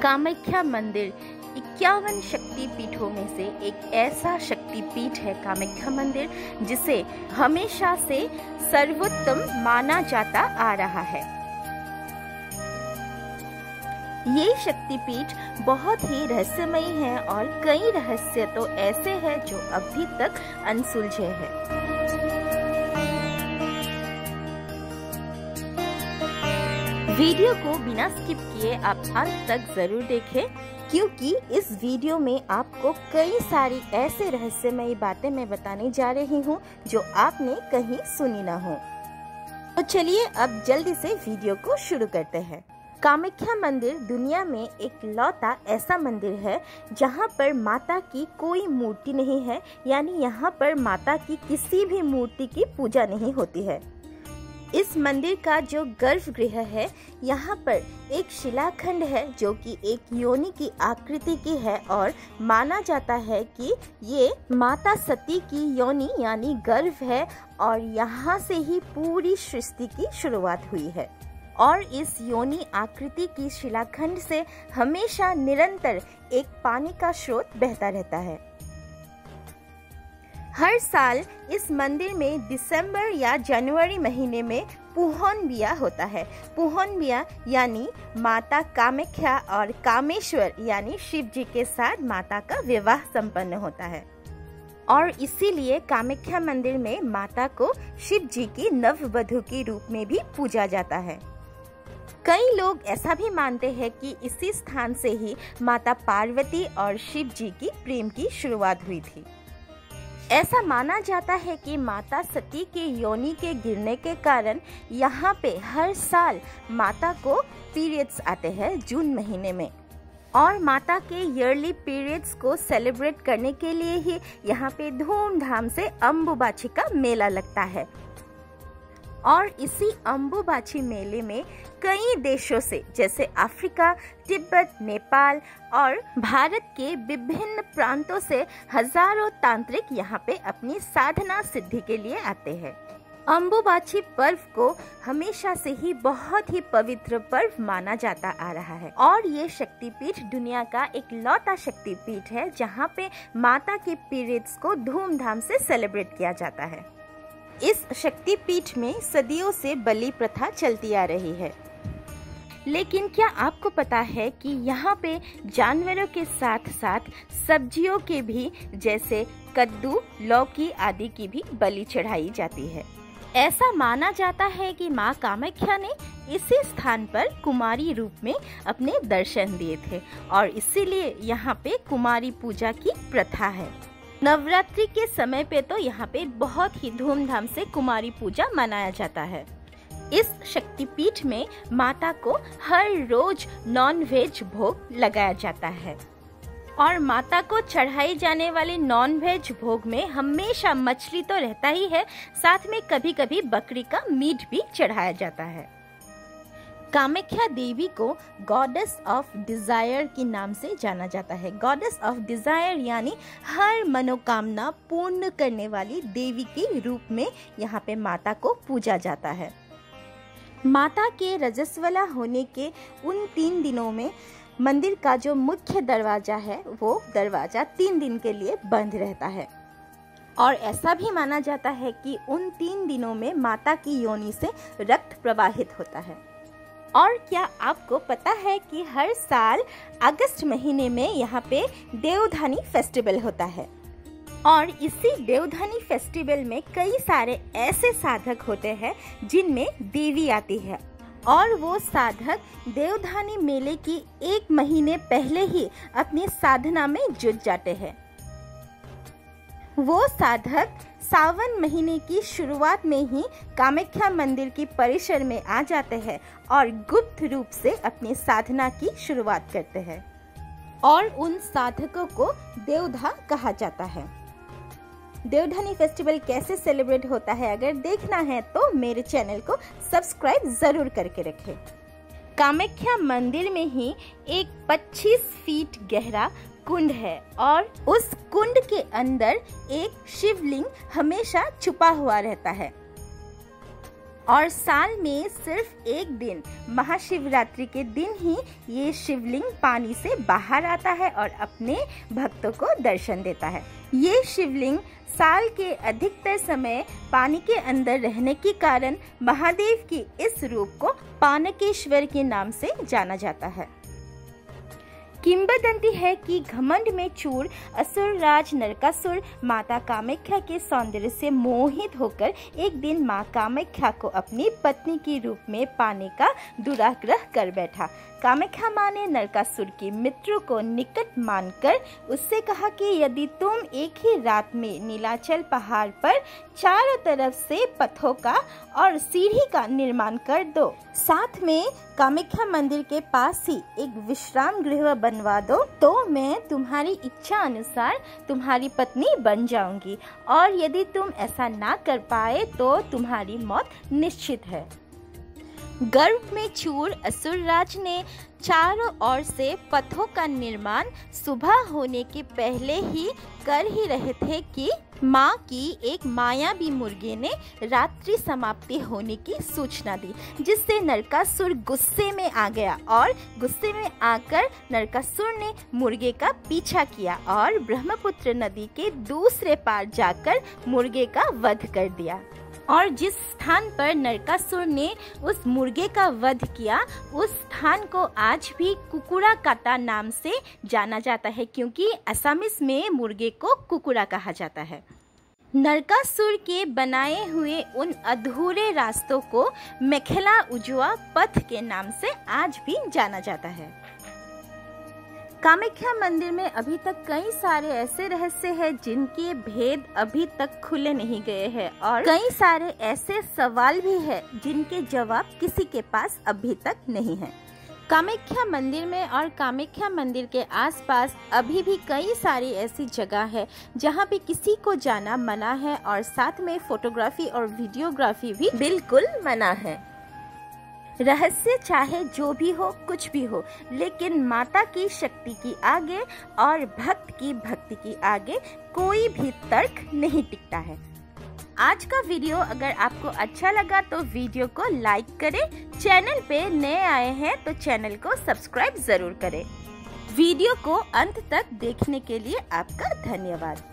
कामाख्या मंदिर 51 शक्तिपीठों में से एक ऐसा शक्तिपीठ है कामाख्या मंदिर, जिसे हमेशा से सर्वोत्तम माना जाता आ रहा है। ये शक्तिपीठ बहुत ही रहस्यमयी है और कई रहस्य तो ऐसे हैं जो अभी तक अनसुलझे हैं। वीडियो को बिना स्किप किए आप अंत तक जरूर देखें, क्योंकि इस वीडियो में आपको कई सारी ऐसे रहस्यमयी बातें मैं बताने जा रही हूँ जो आपने कहीं सुनी ना हो। तो चलिए अब जल्दी से वीडियो को शुरू करते हैं। कामाख्या मंदिर दुनिया में एक लौता ऐसा मंदिर है जहाँ पर माता की कोई मूर्ति नहीं है, यानी यहाँ पर माता की किसी भी मूर्ति की पूजा नहीं होती है। इस मंदिर का जो गर्भगृह है, यहाँ पर एक शिलाखंड है जो कि एक योनि की आकृति की है और माना जाता है कि ये माता सती की योनि यानी गर्भ है और यहाँ से ही पूरी सृष्टि की शुरुआत हुई है। और इस योनि आकृति की शिलाखंड से हमेशा निरंतर एक पानी का स्रोत बहता रहता है। हर साल इस मंदिर में दिसंबर या जनवरी महीने में पुहोनबिया होता है। पुहोनबिया यानी माता कामाख्या और कामेश्वर यानी शिव जी के साथ माता का विवाह संपन्न होता है और इसीलिए कामाख्या मंदिर में माता को शिव जी की नववधू के रूप में भी पूजा जाता है। कई लोग ऐसा भी मानते हैं कि इसी स्थान से ही माता पार्वती और शिव जी की प्रेम की शुरुआत हुई थी। ऐसा माना जाता है कि माता सती के योनि के गिरने के कारण यहाँ पे हर साल माता को पीरियड्स आते हैं जून महीने में, और माता के ईयरली पीरियड्स को सेलिब्रेट करने के लिए ही यहाँ पे धूमधाम से अम्बुबाची का मेला लगता है। और इसी अम्बुबाची मेले में कई देशों से जैसे अफ्रीका, तिब्बत, नेपाल और भारत के विभिन्न प्रांतों से हजारों तांत्रिक यहाँ पे अपनी साधना सिद्धि के लिए आते हैं। अम्बुबाची पर्व को हमेशा से ही बहुत ही पवित्र पर्व माना जाता आ रहा है और ये शक्तिपीठ दुनिया का एक लौता शक्तिपीठ है जहाँ पे माता के पीरियड्स को धूमधाम से सेलिब्रेट किया जाता है। इस शक्तिपीठ में सदियों से बलि प्रथा चलती आ रही है, लेकिन क्या आपको पता है कि यहाँ पे जानवरों के साथ साथ सब्जियों के भी जैसे कद्दू, लौकी आदि की भी बलि चढ़ाई जाती है। ऐसा माना जाता है कि माँ कामाख्या ने इसी स्थान पर कुमारी रूप में अपने दर्शन दिए थे और इसीलिए यहाँ पे कुमारी पूजा की प्रथा है। नवरात्रि के समय पे तो यहाँ पे बहुत ही धूमधाम से कुमारी पूजा मनाया जाता है। इस शक्तिपीठ में माता को हर रोज नॉन वेज भोग लगाया जाता है और माता को चढ़ाई जाने वाले नॉन वेज भोग में हमेशा मछली तो रहता ही है, साथ में कभी कभी बकरी का मीट भी चढ़ाया जाता है। कामाख्या देवी को गॉडेस ऑफ डिजायर के नाम से जाना जाता है। गॉडेस ऑफ डिजायर यानी हर मनोकामना पूर्ण करने वाली देवी के रूप में यहाँ पे माता को पूजा जाता है। माता के रजस्वला होने के उन 3 दिनों में मंदिर का जो मुख्य दरवाजा है वो दरवाजा 3 दिन के लिए बंद रहता है और ऐसा भी माना जाता है कि उन 3 दिनों में माता की योनि से रक्त प्रवाहित होता है। और क्या आपको पता है कि हर साल अगस्त महीने में यहाँ पे देवधानी फेस्टिवल होता है और इसी देवधानी फेस्टिवल में कई सारे ऐसे साधक होते हैं जिनमें देवी आती है और वो साधक देवधानी मेले की 1 महीने पहले ही अपनी साधना में जुट जाते हैं। वो साधक सावन महीने की शुरुआत में ही कामाख्या मंदिर की परिसर में आ जाते हैं और गुप्त रूप से अपनी साधना की शुरुआत करते हैं और उन साधकों को देवधा कहा जाता है। देवधानी फेस्टिवल कैसे सेलिब्रेट होता है अगर देखना है तो मेरे चैनल को सब्सक्राइब जरूर करके रखें। कामाख्या मंदिर में ही एक 25 फीट गहरा कुंड है और उस कुंड के अंदर एक शिवलिंग हमेशा छुपा हुआ रहता है। और साल में सिर्फ एक दिन महाशिवरात्रि के दिन ही ये शिवलिंग पानी से बाहर आता है और अपने भक्तों को दर्शन देता है। ये शिवलिंग साल के अधिकतर समय पानी के अंदर रहने के कारण महादेव की इस रूप को पानकेश्वर के नाम से जाना जाता है। किंवदंती है कि घमंड में चूर असुर राज नरकासुर माता कामाख्या के सौंदर्य से मोहित होकर एक दिन मां कामाख्या को अपनी पत्नी के रूप में पाने का दुराग्रह कर बैठा। कामाख्या मां ने नरकासुर के मित्रों को निकट मानकर उससे कहा कि यदि तुम एक ही रात में नीलाचल पहाड़ पर चारों तरफ से पथों का और सीढ़ी का निर्माण कर दो, साथ में कामाख्या मंदिर के पास ही एक विश्राम गृह बनवा दो, तो मैं तुम्हारी इच्छा अनुसार तुम्हारी पत्नी बन जाऊंगी, और यदि तुम ऐसा ना कर पाए तो तुम्हारी मौत निश्चित है। गर्भ में चूर असुरराज ने चारों ओर से पथों का निर्माण सुबह होने के पहले ही कर ही रहे थे कि माँ की एक मायावी मुर्गे ने रात्रि समाप्ति होने की सूचना दी, जिससे नरकासुर गुस्से में आ गया और गुस्से में आकर नरकासुर ने मुर्गे का पीछा किया और ब्रह्मपुत्र नदी के दूसरे पार जाकर मुर्गे का वध कर दिया। और जिस स्थान पर नरकासुर ने उस मुर्गे का वध किया, उस स्थान को आज भी कुकुराकाटा नाम से जाना जाता है, क्योंकि असमीज में मुर्गे को कुकुरा कहा जाता है। नरकासुर के बनाए हुए उन अधूरे रास्तों को मेखेला उजुआ पथ के नाम से आज भी जाना जाता है। कामाख्या मंदिर में अभी तक कई सारे ऐसे रहस्य हैं जिनके भेद अभी तक खुले नहीं गए हैं, और कई सारे ऐसे सवाल भी हैं जिनके जवाब किसी के पास अभी तक नहीं है। कामाख्या मंदिर में और कामाख्या मंदिर के आसपास अभी भी कई सारी ऐसी जगह है जहाँ पे किसी को जाना मना है, और साथ में फोटोग्राफी और वीडियोग्राफी भी बिल्कुल मना है। रहस्य चाहे जो भी हो, कुछ भी हो, लेकिन माता की शक्ति की आगे और भक्त की भक्ति की आगे कोई भी तर्क नहीं टिकता है। आज का वीडियो अगर आपको अच्छा लगा तो वीडियो को लाइक करें, चैनल पे नए आए हैं तो चैनल को सब्सक्राइब जरूर करें। वीडियो को अंत तक देखने के लिए आपका धन्यवाद।